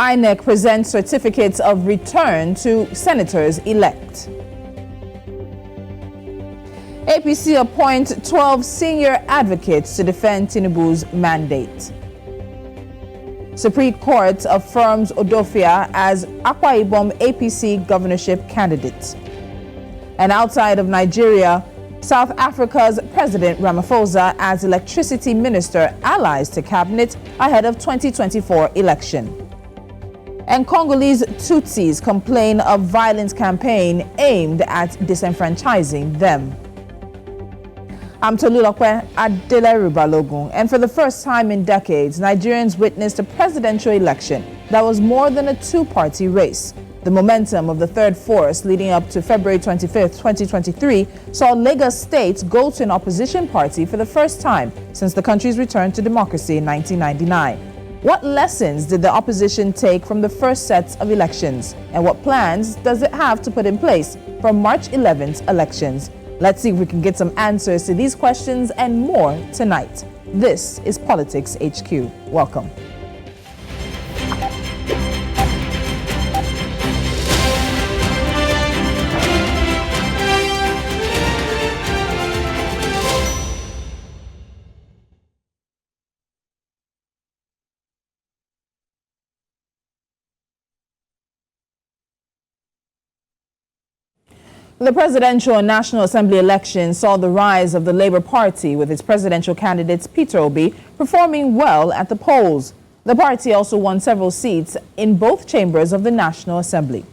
INEC presents certificates of return to senators-elect. APC appoint 12 senior advocates to defend Tinubu's mandate. Supreme Court affirms Odofia as Akwa Ibom APC governorship candidate. And outside of Nigeria, South Africa's President Ramaphosa as electricity minister allies to cabinet ahead of 2024 election. And Congolese Tutsis complain of violent campaign aimed at disenfranchising them. I'm Tolulope Adeleru-Balogun, and for the first time in decades, Nigerians witnessed a presidential election that was more than a two-party race. The momentum of the third force leading up to February 25th, 2023 saw Lagos State go to an opposition party for the first time since the country's return to democracy in 1999. What lessons did the opposition take from the first sets of elections? And what plans does it have to put in place for March 11th elections? Let's see if we can get some answers to these questions and more tonight. This is Politics HQ. Welcome. The presidential and National Assembly elections saw the rise of the Labour Party, with its presidential candidates Peter Obi performing well at the polls. The party also won several seats in both chambers of the National Assembly.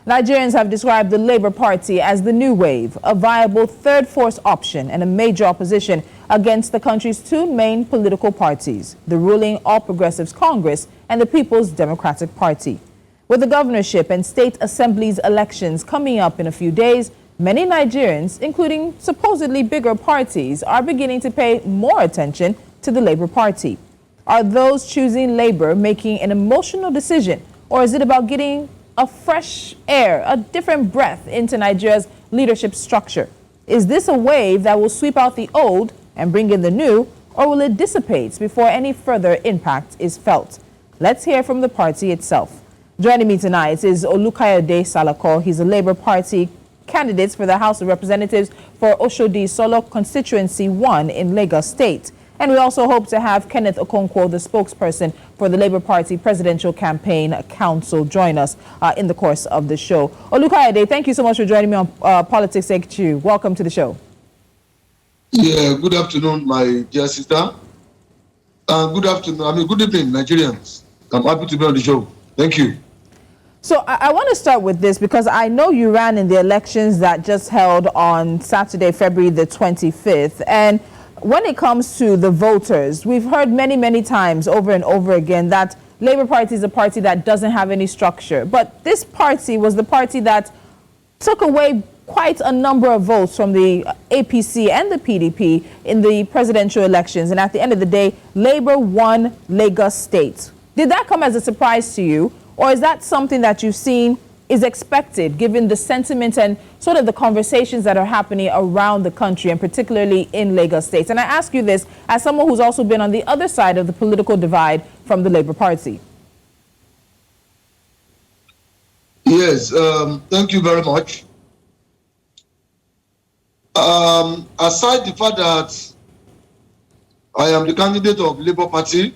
Nigerians have described the Labour Party as the new wave, a viable third force option and a major opposition against the country's two main political parties, the ruling All Progressives Congress and the People's Democratic Party. With the governorship and state assemblies elections coming up in a few days, many Nigerians, including supposedly bigger parties, are beginning to pay more attention to the Labour Party. Are those choosing Labour making an emotional decision, or is it about getting a fresh air, a different breath into Nigeria's leadership structure? Is this a wave that will sweep out the old and bring in the new, or will it dissipate before any further impact is felt? Let's hear from the party itself. Joining me tonight is Olukayode Salako. He's a Labour Party candidate for the House of Representatives for Oshodi Isolo Constituency 1 in Lagos State. And we also hope to have Kenneth Okonkwo, the spokesperson for the Labour Party Presidential Campaign Council, join us in the course of the show. Olukayode, thank you so much for joining me on Politics HQ. Welcome to the show. Yeah, good afternoon, my dear sister. Good evening, Nigerians. I'm happy to be on the show. Thank you. So I want to start with this because I know you ran in the elections that just held on Saturday, February the 25th. And when it comes to the voters, we've heard many times over and over again that Labour Party is a party that doesn't have any structure. But this party was the party that took away quite a number of votes from the APC and the PDP in the presidential elections. And at the end of the day, Labour won Lagos State. Did that come as a surprise to you? Or is that something that you've seen is expected, given the sentiment and sort of the conversations that are happening around the country, and particularly in Lagos State? And I ask you this as someone who's also been on the other side of the political divide from the Labour Party. Yes, thank you very much. Aside the fact that I am the candidate of Labour Party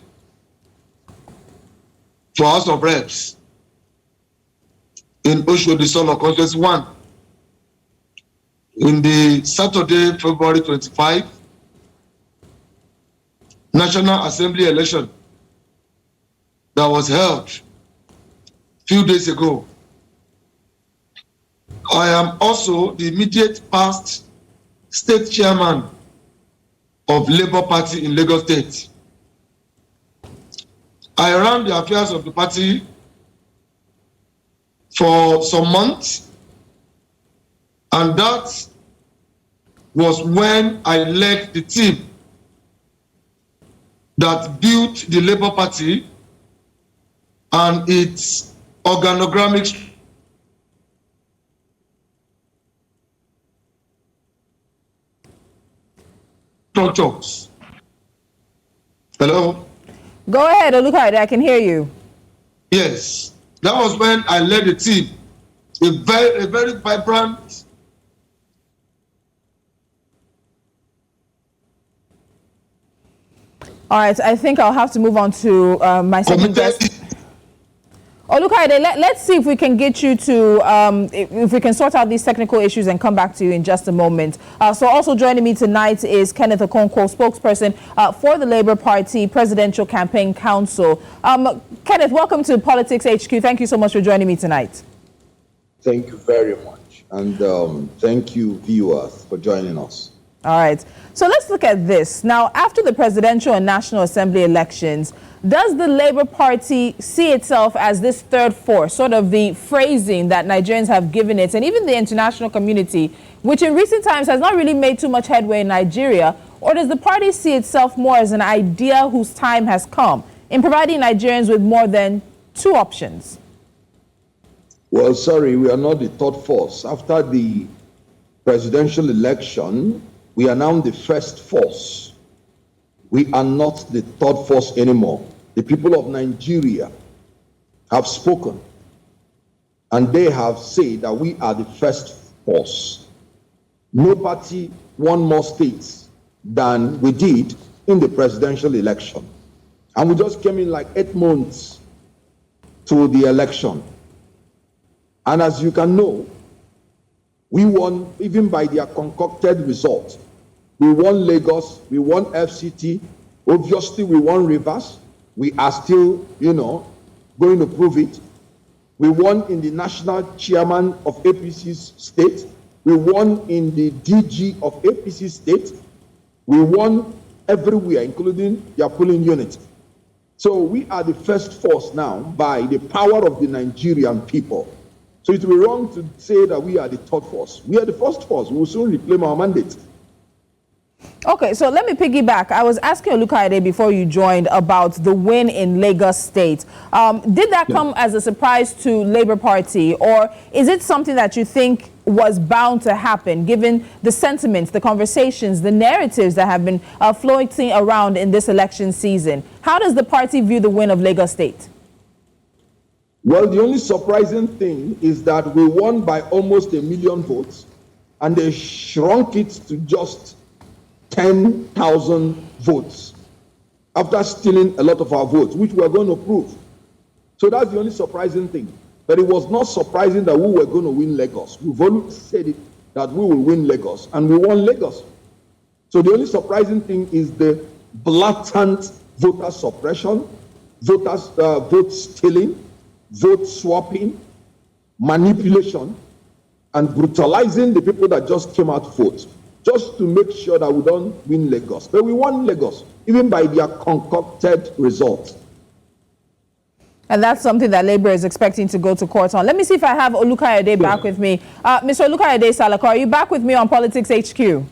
for House of Reps in Oshodi Isolo Constituency 1 in the Saturday, February 25 National Assembly election that was held a few days ago. I am also the immediate past state chairman of Labour Party in Lagos State. I ran the affairs of the party for some months, and that was when I led the team that built the Labour Party and its organogrammic structures. Hello? Go ahead, Olukayode, I can hear you. Yes, that was when I led the team. A very vibrant. All right, I think I'll have to move on to my second guest. Olukayode, let's see if we can get you to, if we can sort out these technical issues and come back to you in just a moment. So also joining me tonight is Kenneth Okonkwo, spokesperson for the Labour Party Presidential Campaign Council. Kenneth, welcome to PoliticsHQ. Thank you so much for joining me tonight. Thank you very much. And thank you, viewers, for joining us. All right. So let's look at this. Now, after the presidential and National Assembly elections, does the Labour Party see itself as this third force, sort of the phrasing that Nigerians have given it, and even the international community, which in recent times has not really made too much headway in Nigeria? Or does the party see itself more as an idea whose time has come in providing Nigerians with more than two options? Well, sorry, we are not the third force. After the presidential election, we are now the first force. We are not the third force anymore. The people of Nigeria have spoken, and they have said that we are the first force. No party won more states than we did in the presidential election. And we just came in like 8 months to the election. And as you can know, we won even by their concocted result. We won Lagos, we won FCT, obviously we won Rivers. We are still, going to prove it. We won in the national chairman of APC's state. We won in the DG of APC state. We won everywhere, including their polling unit. So we are the first force now by the power of the Nigerian people. So it will be wrong to say that we are the third force. We are the first force. We will soon reclaim our mandate. Okay, so let me piggyback. I was asking Olukayode before you joined about the win in Lagos State. Did that come as a surprise to Labour Party, or is it something that you think was bound to happen, given the sentiments, the conversations, the narratives that have been floating around in this election season? How does the party view the win of Lagos State? Well, the only surprising thing is that we won by almost 1 million votes, and they shrunk it to just 10,000 votes after stealing a lot of our votes, which we are going to prove. So that's the only surprising thing. But it was not surprising that we were going to win Lagos. We've always said it, that we will win Lagos, and we won Lagos. So the only surprising thing is the blatant voter suppression, vote stealing, vote swapping, manipulation, and brutalizing the people that just came out to vote, just to make sure that we don't win Lagos. But we won Lagos, even by their concocted results. And that's something that Labour is expecting to go to court on. Let me see if I have Olukayode back with me. Mr. Olukayode Salako, are you back with me on PoliticsHQ?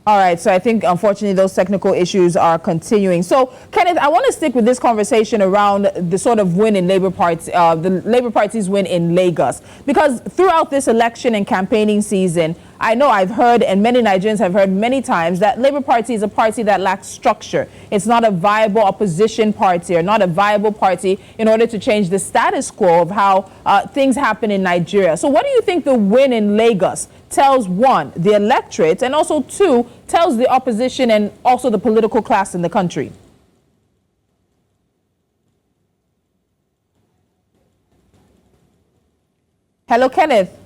All right, so I think, unfortunately, those technical issues are continuing. So, Kenneth, I want to stick with this conversation around the sort of win in Labour Party, the Labour Party's win in Lagos. Because throughout this election and campaigning season, I know I've heard, and many Nigerians have heard many times, that Labour Party is a party that lacks structure. It's not a viable opposition party, or not a viable party in order to change the status quo of how things happen in Nigeria. So what do you think the win in Lagos tells, one, the electorate, and also two, tells the opposition and also the political class in the country? Hello, Kenneth.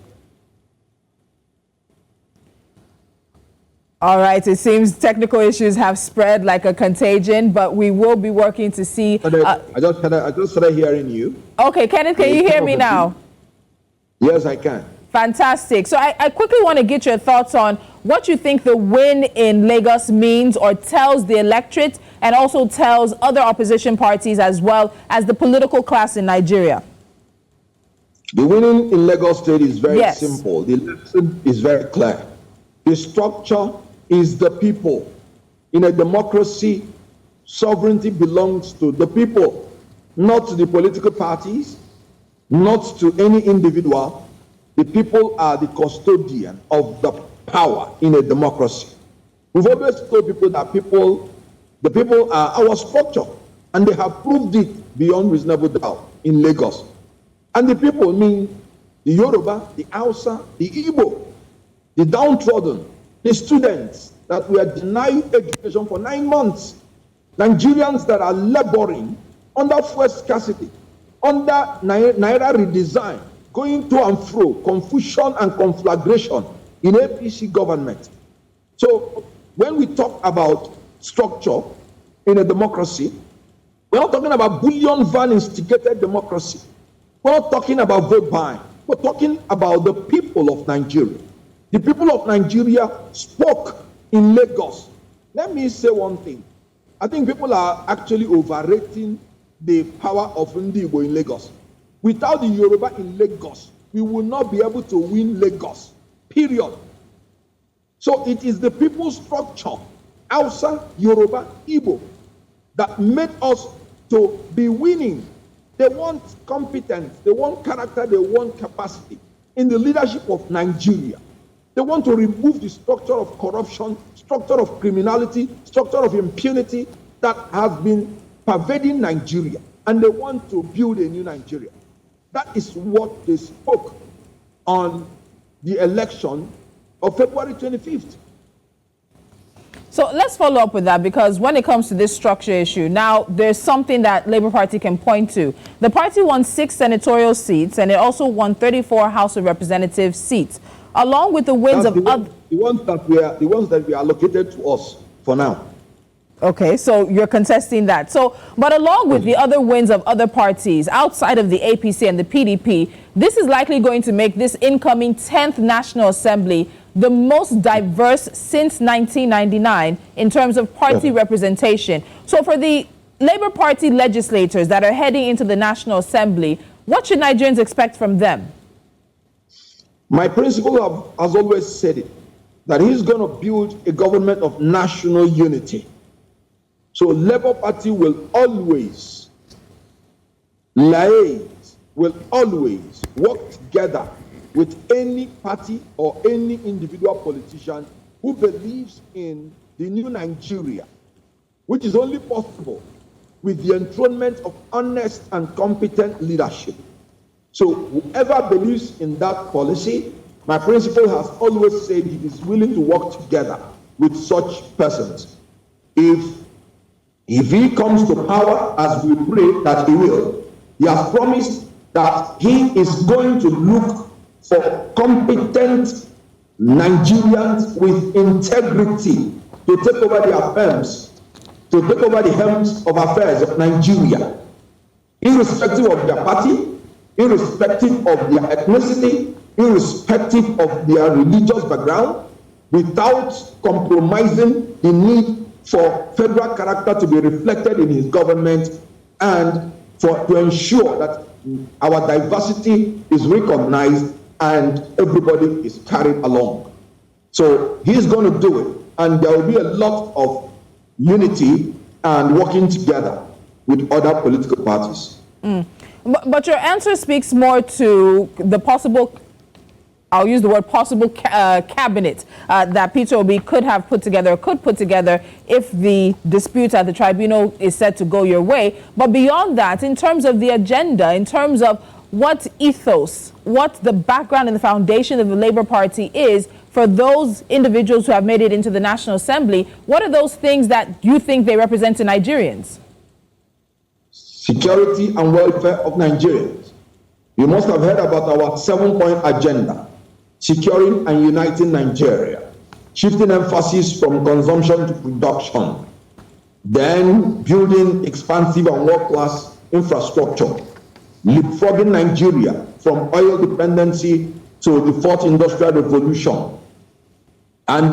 All right, it seems technical issues have spread like a contagion, but we will be working to see. I just started hearing you. Okay, Kenneth, can you hear me now? Yes, I can. Fantastic. So I quickly want to get your thoughts on what you think the win in Lagos means or tells the electorate, and also tells other opposition parties as well as the political class in Nigeria. The winning in Lagos State is very simple. The lesson is very clear. The structure is the people. In a democracy, sovereignty belongs to the people, not to the political parties, not to any individual. The people are the custodian of the power in a democracy. We've always told people that the people are our structure, And they have proved it beyond reasonable doubt in Lagos. And the people mean the Yoruba, the Hausa, the Igbo, the downtrodden, the students that were denied education for 9 months, Nigerians that are laboring under fuel scarcity, under Naira redesign, going to and fro, confusion and conflagration in APC government. So when we talk about structure in a democracy, we're not talking about bullion van instigated democracy. We're not talking about vote buying. We're talking about the people of Nigeria. The people of Nigeria spoke in Lagos. Let me say one thing. I think people are actually overrating the power of Ndigo in Lagos. Without the Yoruba in Lagos, we will not be able to win Lagos. Period. So it is the people's structure, Hausa, Yoruba, Igbo, that made us to be winning. They want competence, they want character, they want capacity in the leadership of Nigeria. They want to remove the structure of corruption, structure of criminality, structure of impunity that has been pervading Nigeria, and they want to build a new Nigeria. That is what they spoke on the election of February 25th. So let's follow up with that, because when it comes to this structure issue, now there's something that Labour Party can point to. The party won 6 senatorial seats, and it also won 34 House of Representatives seats, along with the wins of other... The ones that we allocated to us for now. Okay, so you're contesting that. So, but along with the other wins of other parties outside of the APC and the PDP, this is likely going to make this incoming 10th National Assembly the most diverse since 1999 in terms of party representation. So for the Labour Party legislators that are heading into the National Assembly, what should Nigerians expect from them? My principal has always said it, that he's going to build a government of national unity. So Labour Party will always liaise, will always work together with any party or any individual politician who believes in the new Nigeria, which is only possible with the enthronement of honest and competent leadership. So whoever believes in that policy, my principal has always said he is willing to work together with such persons. If he comes to power, as we pray that he will, he has promised that he is going to look for competent Nigerians with integrity to take over the affairs, to take over the helms of affairs of Nigeria, irrespective of their party, irrespective of their ethnicity, irrespective of their religious background, without compromising the need for federal character to be reflected in his government, and to ensure that our diversity is recognized and everybody is carried along. So he's going to do it, and there will be a lot of unity and working together with other political parties. But your answer speaks more to the possible, I'll use the word possible, cabinet that Peter Obi could have put together, if the dispute at the tribunal is set to go your way. But beyond that, in terms of the agenda, in terms of what ethos, what the background and the foundation of the Labour Party is for those individuals who have made it into the National Assembly, what are those things that you think they represent to Nigerians? Security and welfare of Nigerians. You must have heard about our 7-point agenda: securing and uniting Nigeria, shifting emphasis from consumption to production, then building expansive and world-class infrastructure, leapfrogging Nigeria from oil dependency to the fourth industrial revolution, and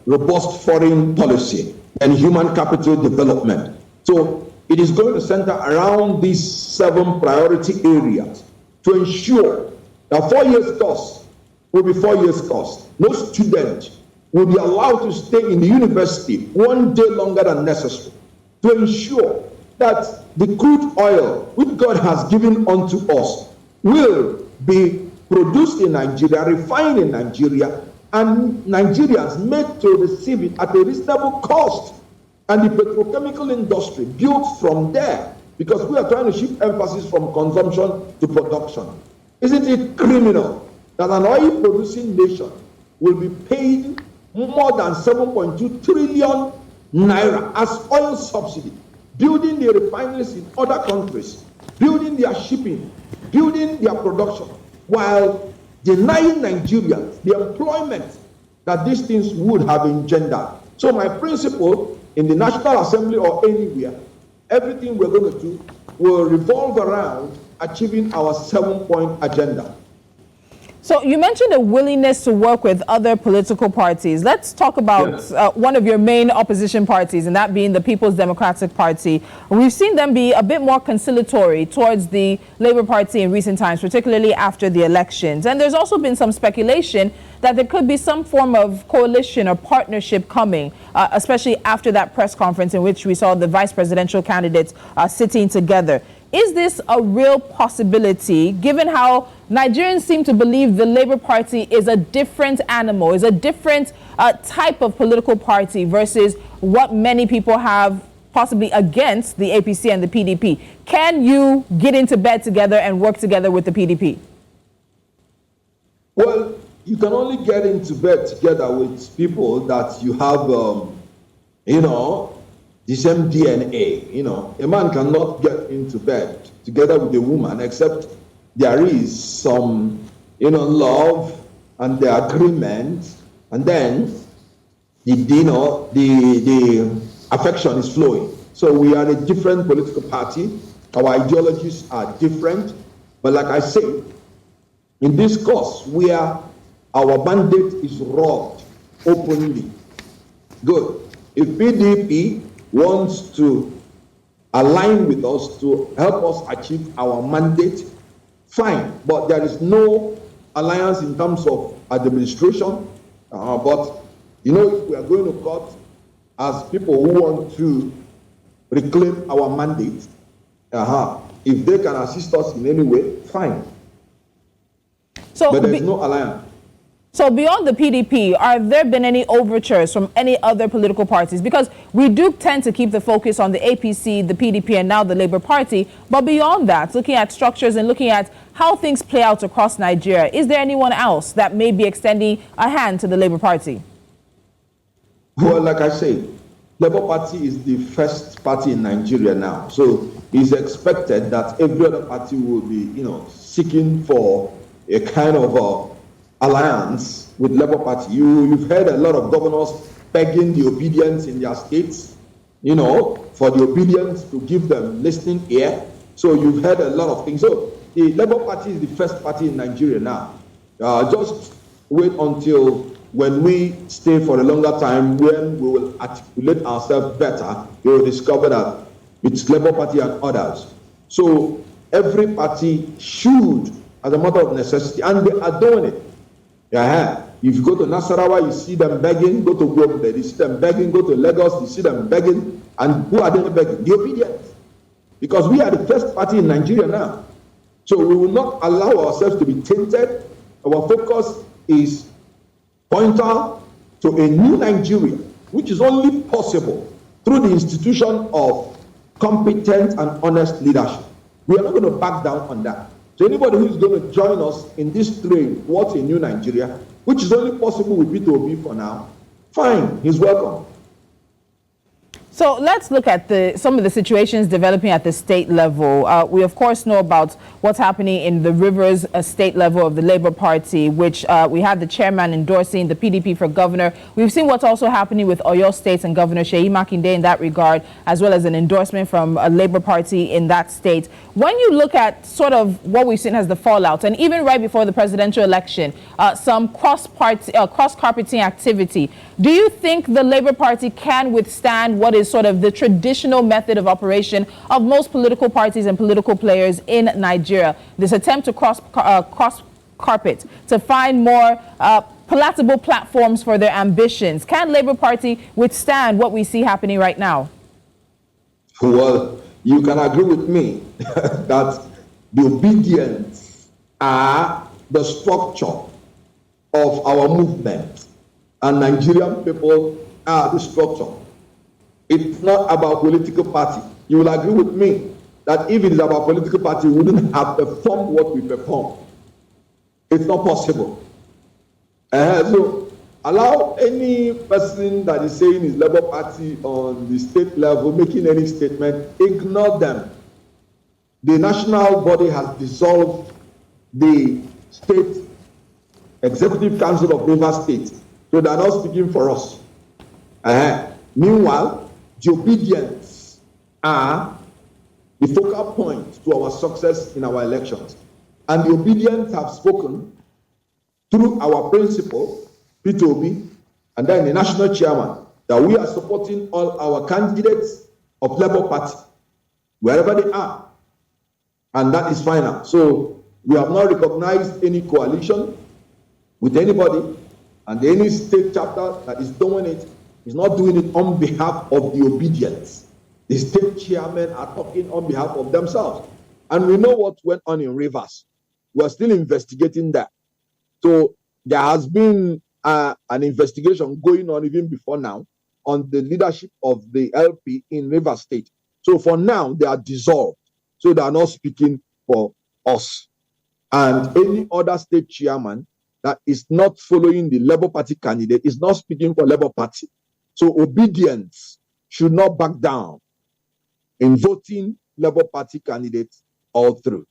robust foreign policy and human capital development. So it is going to center around these 7 priority areas to ensure that 4 years course will be 4 years course. No student will be allowed to stay in the university 1 day longer than necessary, to ensure that the crude oil which God has given unto us will be produced in Nigeria, refined in Nigeria, and Nigerians made to receive it at a reasonable cost. and the petrochemical industry built from there, because we are trying to shift emphasis from consumption to production. Isn't it criminal that an oil-producing nation will be paid more than 7.2 trillion naira as oil subsidy, building their refineries in other countries, building their shipping, building their production, while denying Nigerians the employment that these things would have engendered? So my principle in the National Assembly or anywhere, everything we're going to do will revolve around achieving our 7-point agenda. So you mentioned a willingness to work with other political parties. Let's talk about one of your main opposition parties, and that being the People's Democratic Party. We've seen them be a bit more conciliatory towards the Labour Party in recent times, particularly after the elections. And there's also been some speculation that there could be some form of coalition or partnership coming, especially after that press conference in which we saw the vice presidential candidates sitting together. Is this a real possibility, given how Nigerians seem to believe the Labour Party is a different animal, is a different type of political party versus what many people have possibly against the APC and the PDP? Can you get into bed together and work together with the PDP? Well, you can only get into bed together with people that you have, the same DNA. A man cannot get into bed together with a woman except there is some, love and the agreement, and then the affection is flowing. So we are a different political party. Our ideologies are different. But like I say, in this course where our mandate is robbed openly, good. If PDP wants to align with us to help us achieve our mandate, fine. But there is no alliance in terms of administration. But, if we are going to court as people who want to reclaim our mandate, if they can assist us in any way, fine. But there is no alliance. So beyond the PDP, have there been any overtures from any other political parties? Because we do tend to keep the focus on the APC, the PDP, and now the Labour Party. But beyond that, looking at structures and looking at how things play out across Nigeria, is there anyone else that may be extending a hand to the Labour Party? Well, like I say, Labour Party is the first party in Nigeria now. So it's expected that every other party will be, seeking for a kind of alliance with Labour Party. You've heard a lot of governors begging the obedience in their states, for the obedience to give them listening ear. So you've heard a lot of things. So the Labour Party is the first party in Nigeria now. Just wait until when we stay for a longer time, when we will articulate ourselves better, you will discover that it's Labour Party and others. So every party should, as a matter of necessity, and they are doing it. If you go to Nasarawa, you see them begging. Go to Gombe, you see them begging. Go to Lagos, you see them begging. And who are they begging? The obedience. Because we are the first party in Nigeria now. So we will not allow ourselves to be tainted. Our focus is pointer to a new Nigeria, which is only possible through the institution of competent and honest leadership. We are not going to back down on that. So anybody who is going to join us in this train towards a new Nigeria, which is only possible with Peter Obi for now, fine, he's welcome. So let's look at some of the situations developing at the state level. We, of course, know about what's happening in the Rivers state level of the Labour Party, which we had the chairman endorsing the PDP for governor. We've seen what's also happening with Oyo State and Governor Seyi Makinde in that regard, as well as an endorsement from a Labour Party in that state. When you look at sort of what we've seen as the fallout, and even right before the presidential election, some cross-carpeting activity, do you think the Labour Party can withstand what is sort of the traditional method of operation of most political parties and political players in Nigeria? This attempt to cross carpet, to find more palatable platforms for their ambitions. Can Labour Party withstand what we see happening right now? Well, you can agree with me that the obedience are the structure of our movement, and Nigerian people are the structure. It's not about political party. You will agree with me that if it is about political party, we wouldn't have performed what we performed. It's not possible. So allow any person that is saying is Labour Party on the state level making any statement, ignore them. The national body has dissolved the state executive council of Rivers State, so they are not speaking for us. Meanwhile, the obedience are the focal point to our success in our elections. And the obedience have spoken through our principal, Peter Obi, and then the national chairman, that we are supporting all our candidates of Labour Party, wherever they are. And that is final. So we have not recognized any coalition with anybody, and any state chapter that is doing it is not doing it on behalf of the obedience. The state chairmen are talking on behalf of themselves. And we know what went on in Rivers. We are still investigating that. So there has been an investigation going on even before now on the leadership of the LP in Rivers State. So for now, they are dissolved. So they are not speaking for us. And any other state chairman that is not following the Labour Party candidate is not speaking for Labour Party. So obedience should not back down in voting Labour Party candidates all through.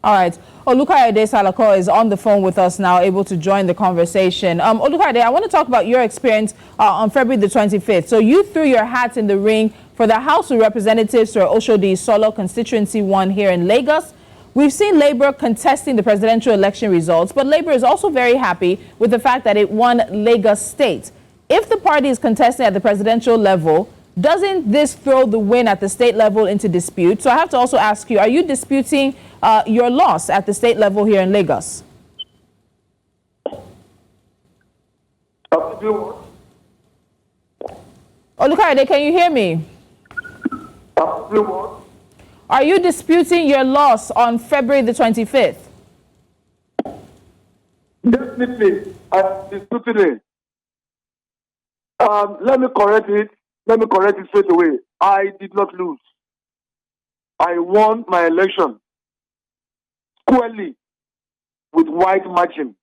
All right. Olukayode Salako is on the phone with us now, able to join the conversation. Olukayode, I want to talk about your experience on February the 25th. So you threw your hat in the ring for the House of Representatives for Oshodi Isolo Constituency 1 here in Lagos. We've seen Labour contesting the presidential election results, but Labour is also very happy with the fact that it won Lagos State. If the party is contesting at the presidential level, doesn't this throw the win at the state level into dispute? So I have to also ask you, are you disputing your loss at the state level here in Lagos? Olukayode, can you hear me? Are you disputing your loss on February the 25th? Definitely, I'm disputing it. Let me correct it. Let me correct it straight away. I did not lose. I won my election squarely with wide margin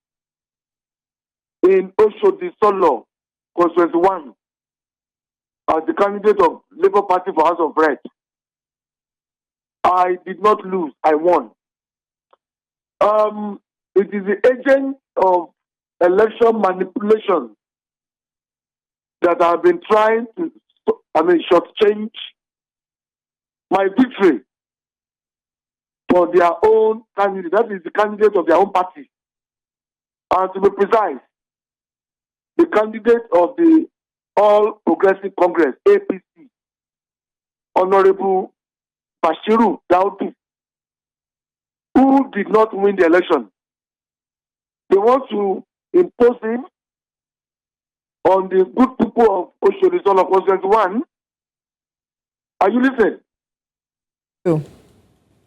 in Oshodi Solo, Constituency 1, as the candidate of Labour Party for House of Rep. I did not lose. I won. It is the agent of election manipulation that have been trying to, shortchange my victory for their own candidate. That is the candidate of their own party. And to be precise, the candidate of the All Progressive Congress, APC, Honorable Bashiru Daudu, who did not win the election. They want to impose him on the good people of Oshodi Solo Constituency 1. Are you listening?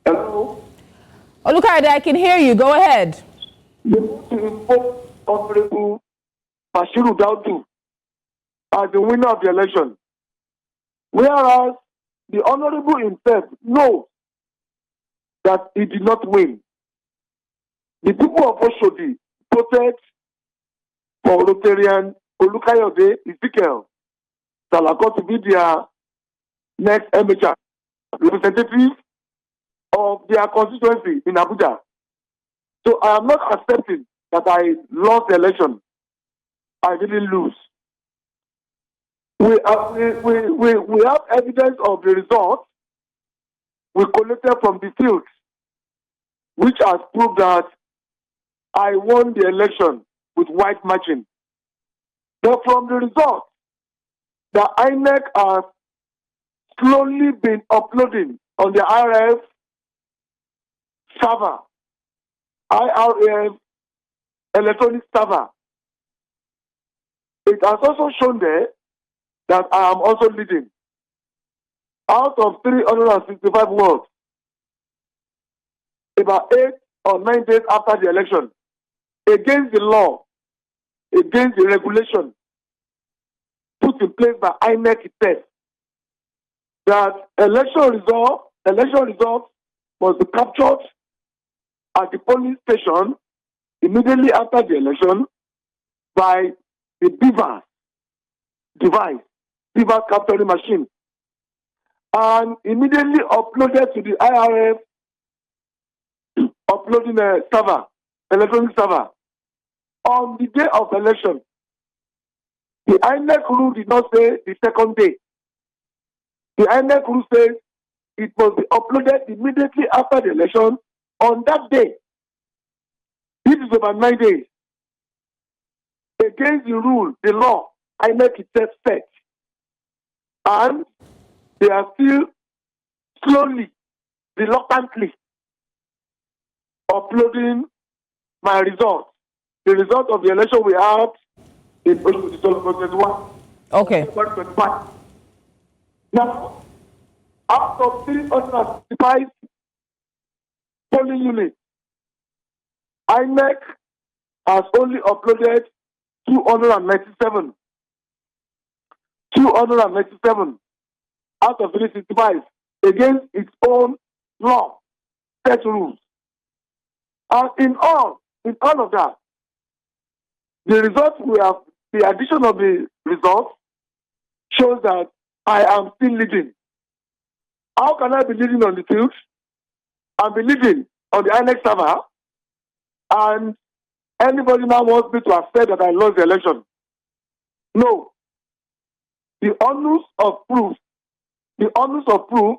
Hello? Olukayode, I can hear you. Go ahead. They want to impose Honorable Bashiru Daudu as the winner of the election. Whereas the Honorable himself knows that he did not win. The people of Oshodi voted for Rotarian Olukayode Ezekiel Salako to be their next MHR representative of their constituency in Abuja. So I am not accepting that I lost the election. I didn't lose. We have evidence of the results we collected from the field, which has proved that I won the election with wide margin. But from the results, the INEC has slowly been uploading on the IRF server, IRF electronic server. It has also shown there that I am also leading. Out of 365 votes, about 8 or 9 days after the election, against the law, against the regulation put in place by INEC itself, that election results must be captured at the polling station immediately after the election by the beaver capturing machine, and immediately uploaded to the IRF uploading a server, electronic server. On the day of election, the INEC rule did not say the second day. The INEC rule says it must be uploaded immediately after the election on that day. This is about 9 days. Against the rule, the law, INEC itself set. And they are still slowly, reluctantly uploading my results. The result of the election we had in Oshodi. Okay. Now, out of 365 polling units, INEC has only uploaded 297. 297 out of 365 against its own law, set rules. And in all of that, the results the addition of the results shows that I am still leading. How can I be leading on the field? I'm leading on the INEC server, and anybody now wants me to have said that I lost the election. No. The onus of proof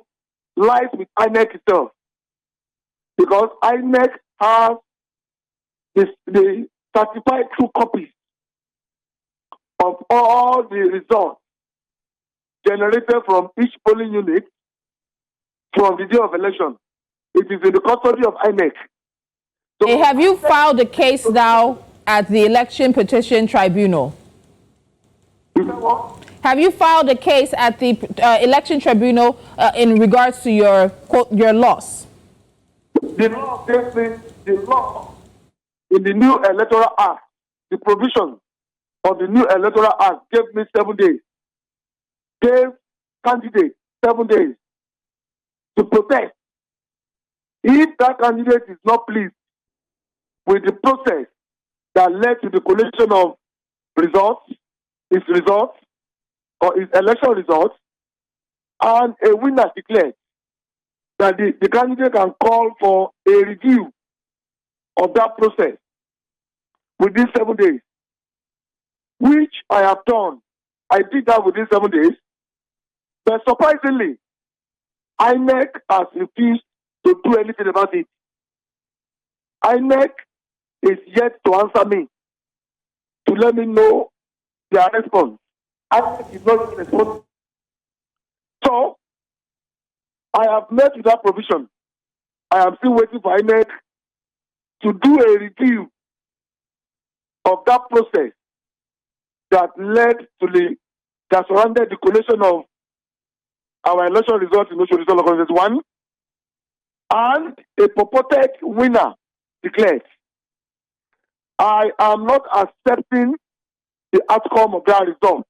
lies with INEC itself, because INEC has the certified true copies of all the results generated from each polling unit from the day of election. It is in the custody of INEC. So, have you filed a case now at the Election Petition Tribunal? You know what? Have you filed a case at the Election Tribunal in regards to your loss? The law gives me the law in the new Electoral Act. The provision of the new Electoral Act gave me 7 days. Gave candidates 7 days to protest. If that candidate is not pleased with the process that led to the collation of his results, or his election results, and a winner declared, that the candidate can call for a review of that process within 7 days, which I have done. I did that within 7 days, but surprisingly, INEC has refused to do anything about it. INEC is yet to answer me, to let me know their response. INEC is not responsible. So, I have met with that provision. I am still waiting for INEC to do a review of that process that surrounded the collation of our election results in Oshodi Constituency 1, and a purported winner declared. I am not accepting the outcome of that result.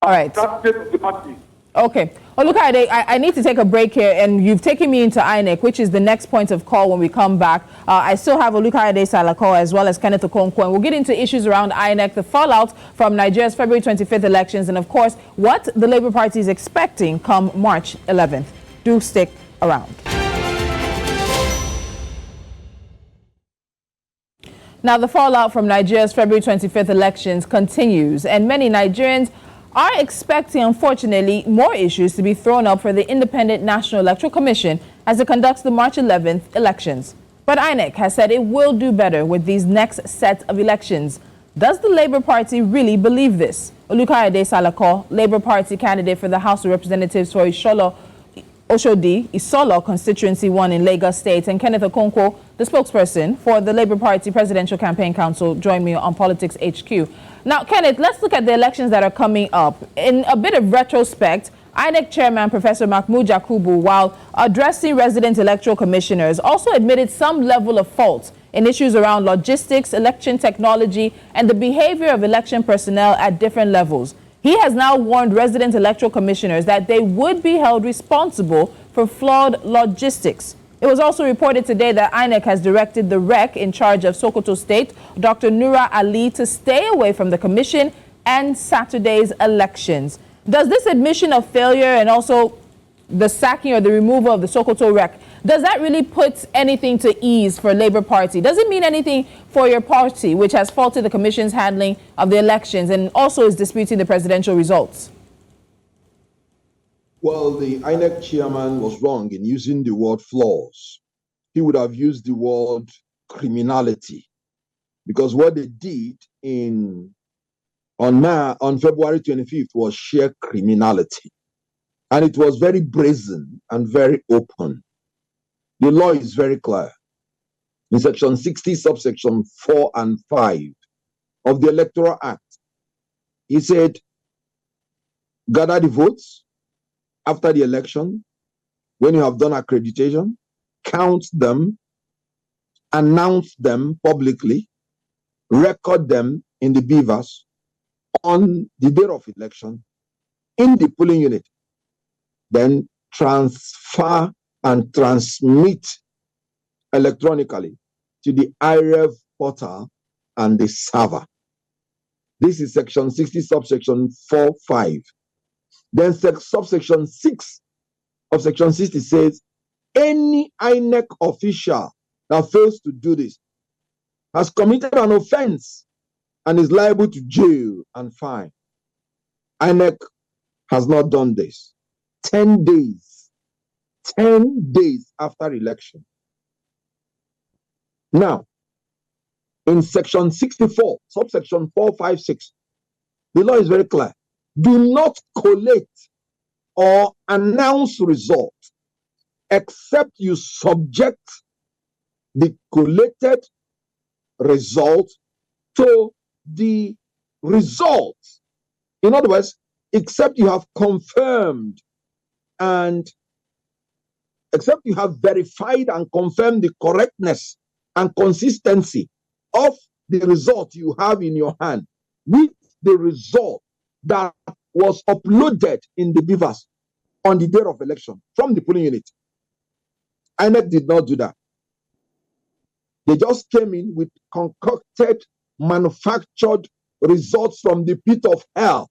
All right. Candidate of the party. Okay. Olukayode, I need to take a break here, and you've taken me into INEC, which is the next point of call when we come back. I still have Olukayode Salako as well as Kenneth Okonkwo, and we'll get into issues around INEC, the fallout from Nigeria's February 25th elections, and of course, what the Labour Party is expecting come March 11th. Do stick around. Now, the fallout from Nigeria's February 25th elections continues, and many Nigerians are expecting, unfortunately, more issues to be thrown up for the Independent National Electoral Commission as it conducts the March 11th elections. But INEC has said it will do better with these next set of elections. Does the Labour Party really believe this? Olukayode Salako, Labour Party candidate for the House of Representatives for Oshodi, Isolo Constituency 1 in Lagos State, and Kenneth Okonkwo, the spokesperson for the Labour Party Presidential Campaign Council, join me on PoliticsHQ. Now, Kenneth, let's look at the elections that are coming up. In a bit of retrospect, INEC Chairman Professor Mahmood Yakubu, while addressing resident electoral commissioners, also admitted some level of fault in issues around logistics, election technology, and the behavior of election personnel at different levels. He has now warned resident electoral commissioners that they would be held responsible for flawed logistics. It was also reported today that INEC has directed the REC in charge of Sokoto State, Dr. Nura Ali, to stay away from the commission and Saturday's elections. Does this admission of failure and also the sacking or the removal of the Sokoto REC, does that really put anything to ease for Labour Party? Does it mean anything for your party, which has faulted the commission's handling of the elections and also is disputing the presidential results? Well, the INEC chairman was wrong in using the word flaws. He would have used the word criminality, because what they did on February 25th was sheer criminality. And it was very brazen and very open. The law is very clear. In section 60, subsection 4 and 5 of the Electoral Act, he said, gather the votes after the election, when you have done accreditation, count them, announce them publicly, record them in the beavers on the day of election in the polling unit, then transfer and transmit electronically to the IREV portal and the server. This is section 60, subsection 4.5. Then subsection 6 of section 60 says, any INEC official that fails to do this has committed an offense and is liable to jail and fine. INEC has not done this. 10 days after election. Now, in section 64, subsection 456, the law is very clear. Do not collate or announce results except you subject the collated result to the results. In other words, except you have confirmed and except you have verified and confirmed the correctness and consistency of the result you have in your hand with the result that was uploaded in the beavers on the day of election from the polling unit. INEC did not do that. They just came in with concocted, manufactured results from the pit of hell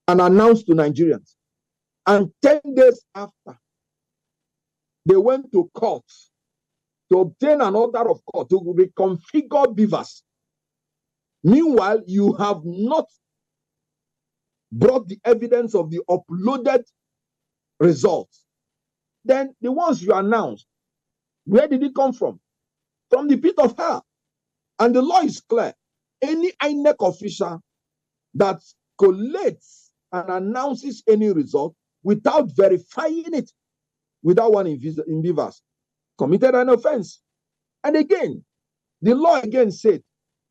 and announced to Nigerians. And 10 days after, they went to court to obtain an order of court to reconfigure beavers. Meanwhile, you have not brought the evidence of the uploaded results. Then the ones you announced, where did it come from? From the pit of hell. And the law is clear. Any INEC official that collates and announces any result without verifying it, without one in beavers, committed an offense. And again, the law again said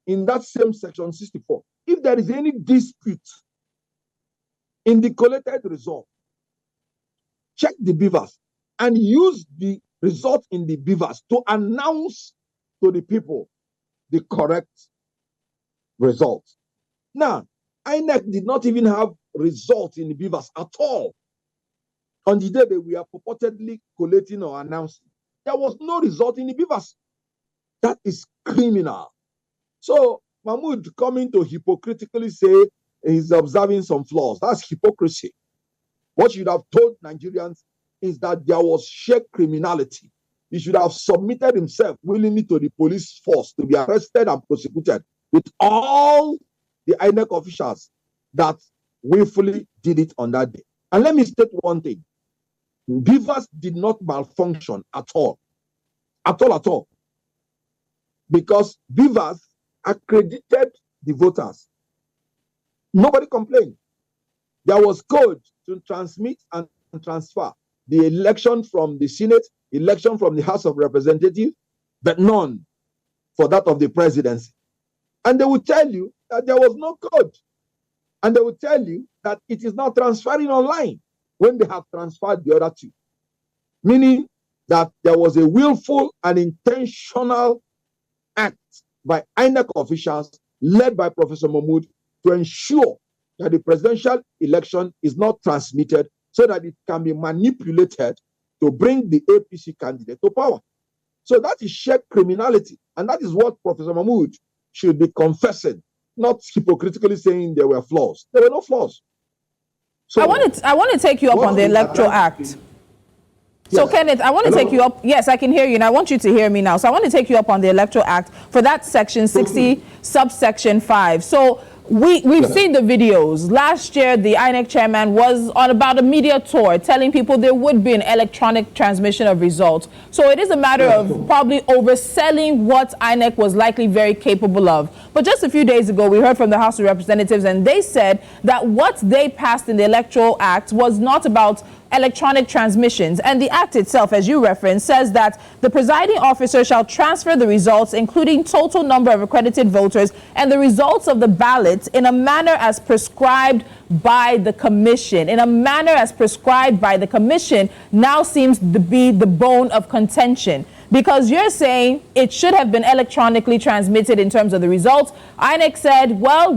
in that same section 64, if there is any dispute in the collated result, check the beavers and use the result in the beavers to announce to the people the correct result. Now, INEC did not even have results in the beavers at all on the day that we are purportedly collating or announcing. There was no result in the beavers. That is criminal. So Mahmoud coming to hypocritically say he's observing some flaws, that's hypocrisy. What you should have told Nigerians is that there was sheer criminality. He should have submitted himself willingly to the police force to be arrested and prosecuted with all the INEC officials that willfully did it on that day. And let me state one thing. Beavers did not malfunction at all. At all. Because beavers accredited the voters. Nobody complained. There was code to transmit and transfer the election from the Senate, election from the House of Representatives, but none for that of the presidency. And they will tell you that there was no code. And they will tell you that it is not transferring online when they have transferred the other two. Meaning that there was a willful and intentional act by INEC officials led by Professor Mahmoud to ensure that the presidential election is not transmitted so that it can be manipulated to bring the APC candidate to power. So that is shared criminality. And that is what Professor Mahmood should be confessing, not hypocritically saying there were flaws. There were no flaws. So I want to take you up on the Electoral Act. So, Kenneth, I want to take you up. Yes, I can hear you, and I want you to hear me now. So I want to take you up on the Electoral Act for that section 60, subsection 5. So we've seen the videos. Last year, the INEC chairman was on about a media tour telling people there would be an electronic transmission of results. So it is a matter of probably overselling what INEC was likely very capable of. But just a few days ago, we heard from the House of Representatives, and they said that what they passed in the Electoral Act was not about electronic transmissions. And the act itself, as you referenced, says that the presiding officer shall transfer the results, including total number of accredited voters and the results of the ballots, in a manner as prescribed by the commission. In a manner as prescribed by the commission now seems to be the bone of contention, because you're saying it should have been electronically transmitted in terms of the results. INEC said, well,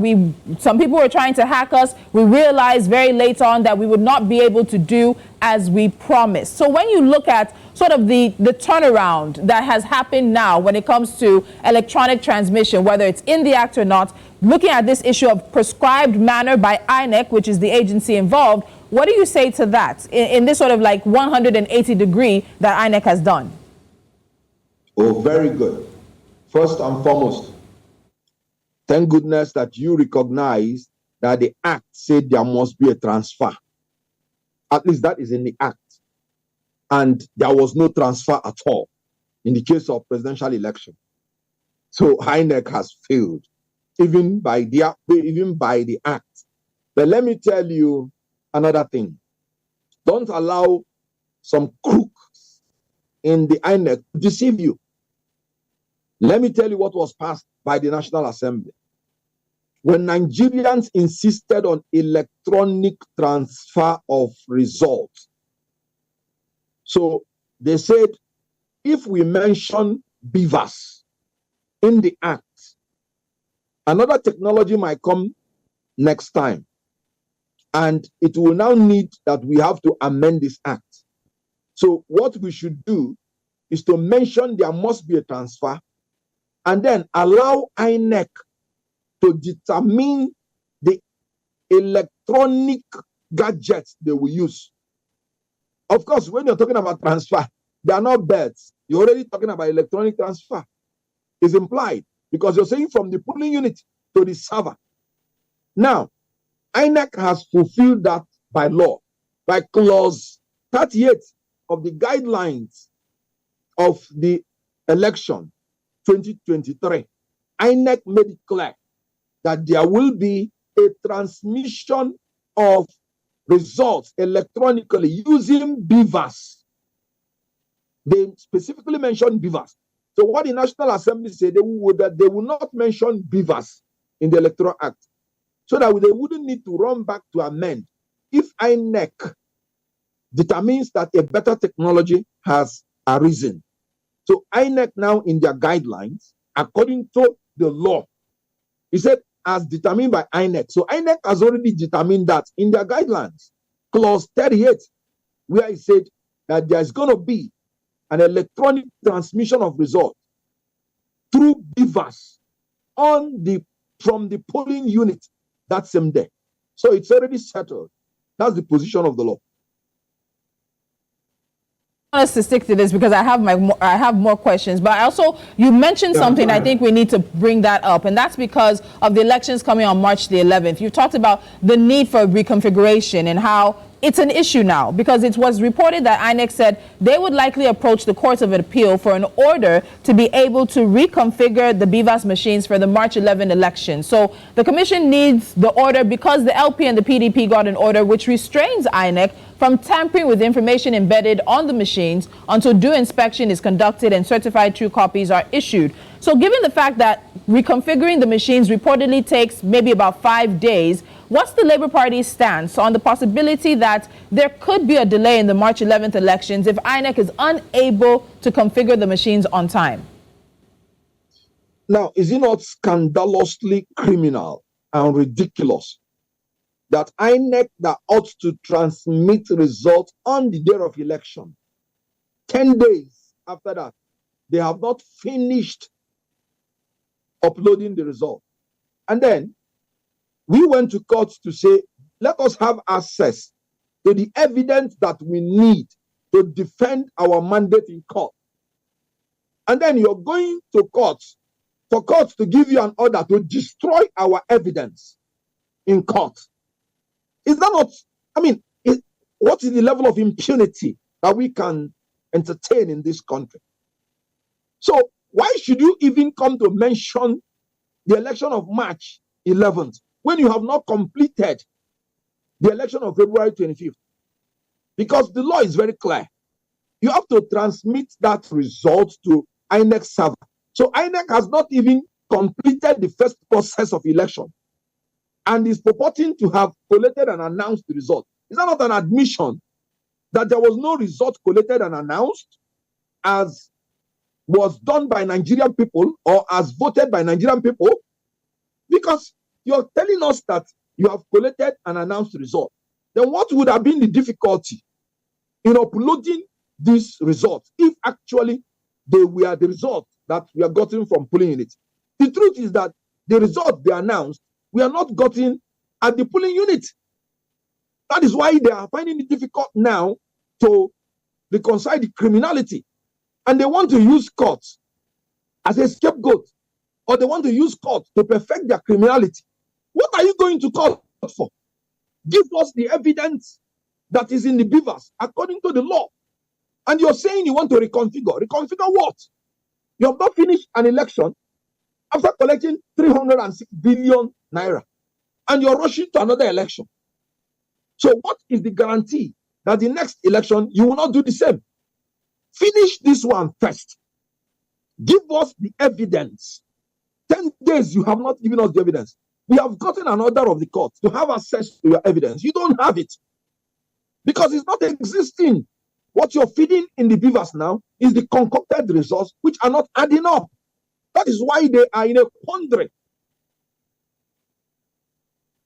some people were trying to hack us. We realized very late on that we would not be able to do as we promised. So when you look at sort of the turnaround that has happened now when it comes to electronic transmission, whether it's in the act or not, looking at this issue of prescribed manner by INEC, which is the agency involved, what do you say to that in this sort of like 180 degree that INEC has done? Oh, very good. First and foremost, thank goodness that you recognize that the act said there must be a transfer. At least that is in the act. And there was no transfer at all in the case of presidential election. So INEC has failed, even by the act. But let me tell you another thing. Don't allow some crooks in the INEC to deceive you. Let me tell you what was passed by the National Assembly. When Nigerians insisted on electronic transfer of results, so they said, if we mention beavers in the act, another technology might come next time. And it will now need that we have to amend this act. So what we should do is to mention there must be a transfer, and then allow INEC to determine the electronic gadgets they will use. Of course, when you're talking about transfer, they are not birds. You're already talking about electronic transfer. It's implied because you're saying from the polling unit to the server. Now, INEC has fulfilled that by law, by clause 38 of the guidelines of the election 2023. INEC made it clear that there will be a transmission of results electronically using beavers. They specifically mentioned beavers. So what the National Assembly said, they will not mention beavers in the Electoral Act, so that they wouldn't need to run back to amend if INEC determines that a better technology has arisen. So INEC now in their guidelines, according to the law, he said as determined by INEC. So INEC has already determined that in their guidelines, clause 38, where he said that there's going to be an electronic transmission of results through beavers from the polling unit that same day. So it's already settled. That's the position of the law. Us to stick to this because I have more questions, but also you mentioned something. I think we need to bring that up, and that's because of the elections coming on March the 11th. You talked about the need for reconfiguration and how it's an issue now, because it was reported that INEC said they would likely approach the Court of Appeal for an order to be able to reconfigure the BVAS machines for the March 11 election. So the commission needs the order because the LP and the PDP got an order which restrains INEC from tampering with information embedded on the machines until due inspection is conducted and certified true copies are issued. So given the fact that reconfiguring the machines reportedly takes maybe about 5 days, what's the Labour Party's stance on the possibility that there could be a delay in the March 11th elections if INEC is unable to configure the machines on time? Now, is it not scandalously criminal and ridiculous that INEC that ought to transmit results on the day of election. 10 days after that, they have not finished uploading the result. And then we went to court to say, let us have access to the evidence that we need to defend our mandate in court. And then you're going to court for court to give you an order to destroy our evidence in court. Is that not, what is the level of impunity that we can entertain in this country? So why should you even come to mention the election of March 11th when you have not completed the election of February 25th? Because the law is very clear. You have to transmit that result to INEC server. So INEC has not even completed the first process of election and is purporting to have collated and announced the result. Is that not an admission that there was no result collated and announced as was done by Nigerian people or as voted by Nigerian people? Because you're telling us that you have collated and announced the result. Then what would have been the difficulty in uploading these results if actually they were the results that we are getting from polling units? The truth is that the result they announced, we are not getting at the polling unit. That is why they are finding it difficult now to reconcile the criminality. And they want to use courts as a scapegoat, or they want to use courts to perfect their criminality. What are you going to court for? Give us the evidence that is in the beavers according to the law. And you're saying you want to reconfigure. Reconfigure what? You have not finished an election after collecting 306 billion naira, and you're rushing to another election. So what is the guarantee that the next election you will not do the same? Finish this one first. Give us the evidence. 10 days you have not given us the evidence. We have gotten an order of the court to have access to your evidence. You don't have it because it's not existing. What you're feeding in the beavers now is the concocted results which are not adding up. That is why they are in a quandary.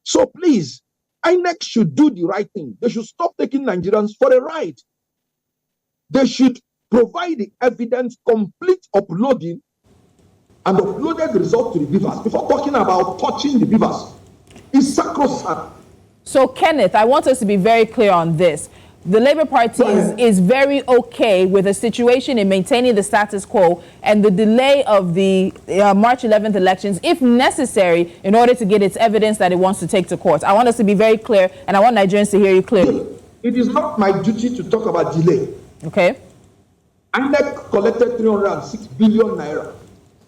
So please, INEC should do the right thing. They should stop taking Nigerians for a ride. They should provide the evidence, complete uploading, and uploaded the result to the beavers before talking about touching the beavers. It's sacrosanct. So, Kenneth, I want us to be very clear on this. The Labour Party is very okay with a situation in maintaining the status quo and the delay of the March 11th elections, if necessary, in order to get its evidence that it wants to take to court. I want us to be very clear, and I want Nigerians to hear you clearly. It is not my duty to talk about delay. Okay. INEC collected 306 billion naira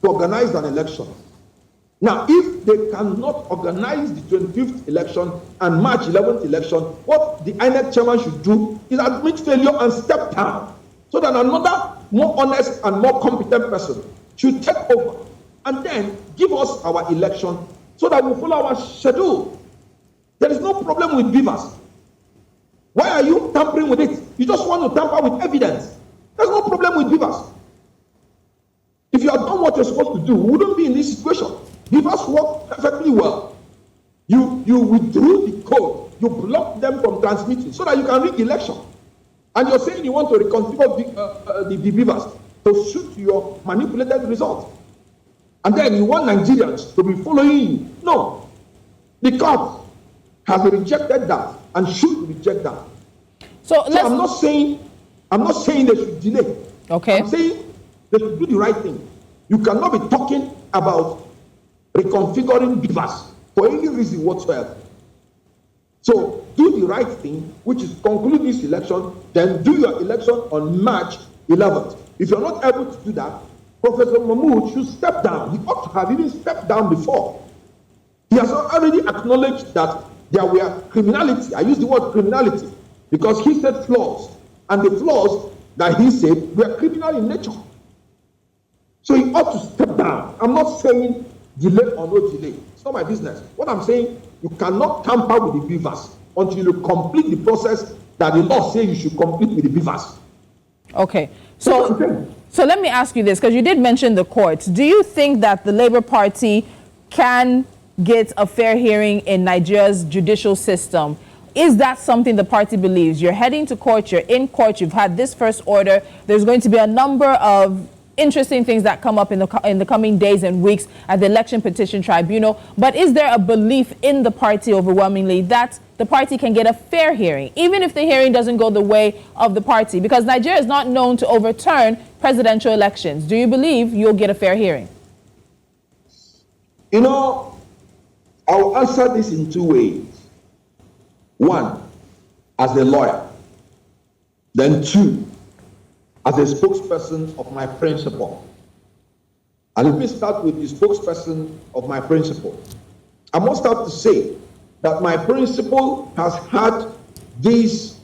to organize an election. Now, if they cannot organize the 25th election and March 11th election, what the INEC chairman should do is admit failure and step down so that another more honest and more competent person should take over and then give us our election so that we follow our schedule. There is no problem with beavers. Why are you tampering with it? You just want to tamper with evidence. There's no problem with beavers. If you had done what you're supposed to do, we wouldn't be in this situation. Beavers work perfectly well. You withdrew the code. You blocked them from transmitting so that you can rig the election. And you're saying you want to reconfigure the beavers to suit your manipulated result. And then you want Nigerians to be following you. No. The court has rejected that and should reject that. So I'm not saying they should delay. Okay. I'm saying they should do the right thing. You cannot be talking about reconfiguring beavers for any reason whatsoever. So do the right thing, which is conclude this election, then do your election on March 11th. If you're not able to do that, Professor Mahmoud should step down. He ought to have even stepped down before. He has already acknowledged that there were criminality. I use the word criminality because he said flaws. And the flaws that he said were criminal in nature. So he ought to step down. I'm not saying delay or no delay. It's not my business. What I'm saying, you cannot tamper with the beavers until you complete the process that the law says you should complete with the beavers. Okay. So let me ask you this, because you did mention the courts. Do you think that the Labour Party can get a fair hearing in Nigeria's judicial system. Is that something the party believes? You're heading to court, you're in court, you've had this first order. There's going to be a number of interesting things that come up in the coming days and weeks at the Election Petition Tribunal. But is there a belief in the party overwhelmingly that the party can get a fair hearing, even if the hearing doesn't go the way of the party? Because Nigeria is not known to overturn presidential elections. Do you believe you'll get a fair hearing? You know, I'll answer this in two ways. One, as a lawyer. Then two, as a spokesperson of my principle. And let me start with the spokesperson of my principle. I must have to say that my principle has had this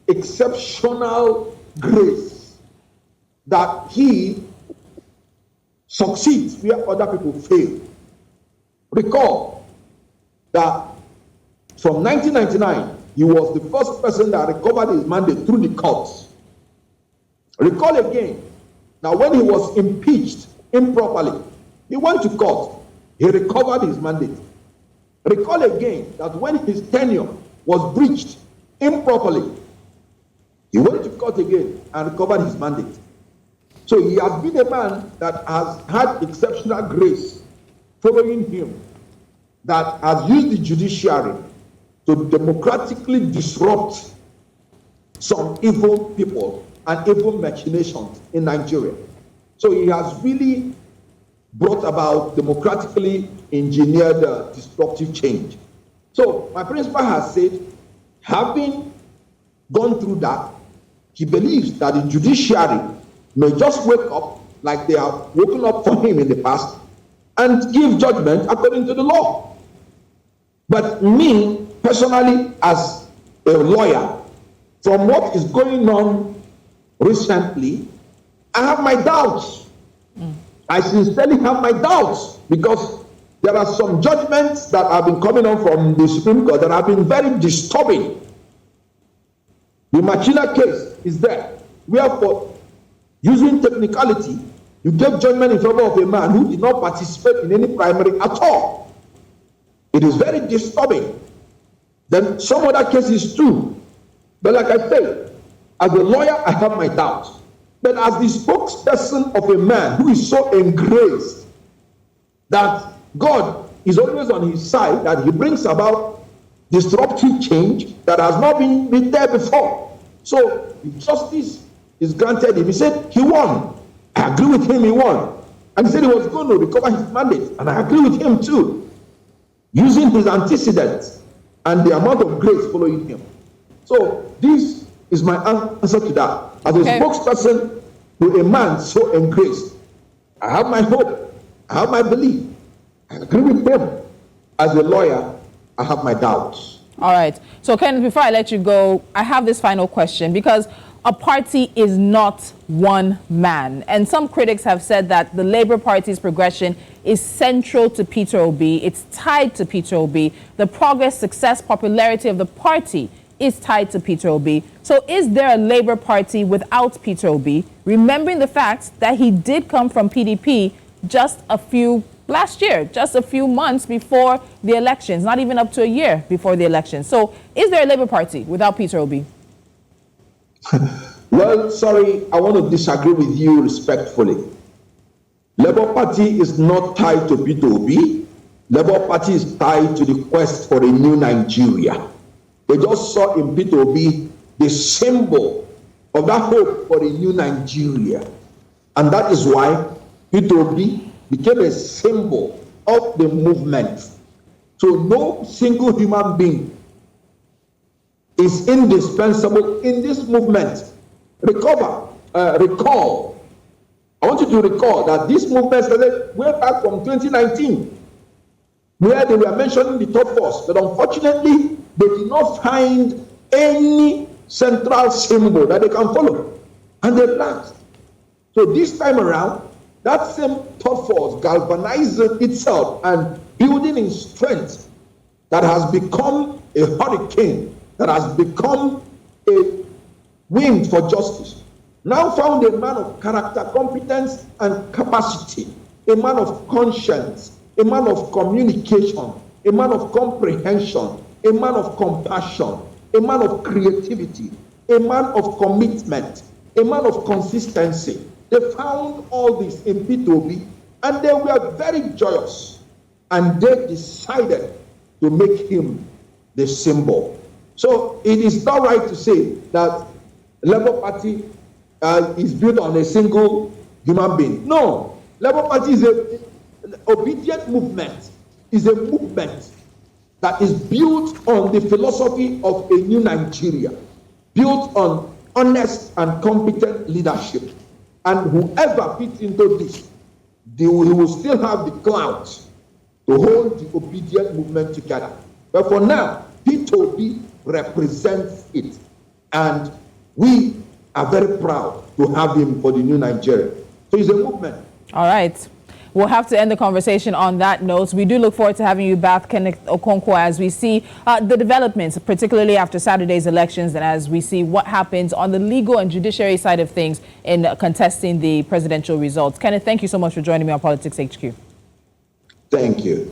exceptional grace that he succeeds where other people fail. Recall that from 1999, he was the first person that recovered his mandate through the courts. Recall again, now when he was impeached improperly, he went to court, he recovered his mandate. Recall again that when his tenure was breached improperly, he went to court again and recovered his mandate. So he has been a man that has had exceptional grace following him, that has used the judiciary to democratically disrupt some evil people and evil machinations in Nigeria. So he has really brought about democratically engineered disruptive change. So my principal has said, having gone through that, he believes that the judiciary may just wake up like they have woken up for him in the past and give judgment according to the law. But me, personally, as a lawyer, from what is going on recently, I have my doubts. I sincerely have my doubts, because there are some judgments that have been coming on from the Supreme Court that have been very disturbing. The Machina case is there, wherefore, using technicality, you gave judgment in favor of a man who did not participate in any primary at all. It is very disturbing. Then some other cases too. But like I say, as a lawyer, I have my doubts. But as the spokesperson of a man who is so engraced that God is always on his side, that he brings about disruptive change that has not been there before. So justice is granted him. He said he won. I agree with him, he won. And he said he was going to recover his mandate, and I agree with him too, using his antecedents and the amount of grace following him. So this is my answer to that. As a spokesperson to a man so engraced, I have my hope, I have my belief, I agree with him. As a lawyer, I have my doubts. All right. So Kenneth, before I let you go, I have this final question, because a party is not one man. And some critics have said that the Labour Party's progression is central to Peter Obi. It's tied to Peter Obi. The progress, success, popularity of the party is tied to Peter Obi. So is there a Labour Party without Peter Obi? Remembering the fact that he did come from PDP last year, just a few months before the elections, not even up to a year before the elections. So is there a Labour Party without Peter Obi? Well, sorry, I want to disagree with you respectfully. Labour Party is not tied to Peter Obi. Labour Party is tied to the quest for a new Nigeria. They just saw in Peter Obi the symbol of that hope for a new Nigeria. And that is why Peter Obi became a symbol of the movement. So no single human being is indispensable in this movement. Recall. I want you to recall that this movement started way back from 2019, where they were mentioning the third force, but unfortunately, they did not find any central symbol that they can follow, and they blanked. So this time around, that same third force galvanizing itself and building in strength that has become a hurricane, that has become a wind for justice, now found a man of character, competence, and capacity, a man of conscience, a man of communication, a man of comprehension, a man of compassion, a man of creativity, a man of commitment, a man of consistency. They found all this in Peter Obi, and they were very joyous, and they decided to make him the symbol. So it is not right to say that the Labour Party is built on a single human being. No, Labour Party is an obedient movement, is a movement that is built on the philosophy of a new Nigeria, built on honest and competent leadership. And whoever fits into this, he will still have the clout to hold the obedient movement together. But for now, Peter Obi represents it. And we are very proud to have him for the new Nigeria. So it's a movement. All right. We'll have to end the conversation on that note. We do look forward to having you back, Kenneth Okonkwo, as we see the developments, particularly after Saturday's elections, and as we see what happens on the legal and judiciary side of things in contesting the presidential results. Kenneth, thank you so much for joining me on Politics HQ. Thank you.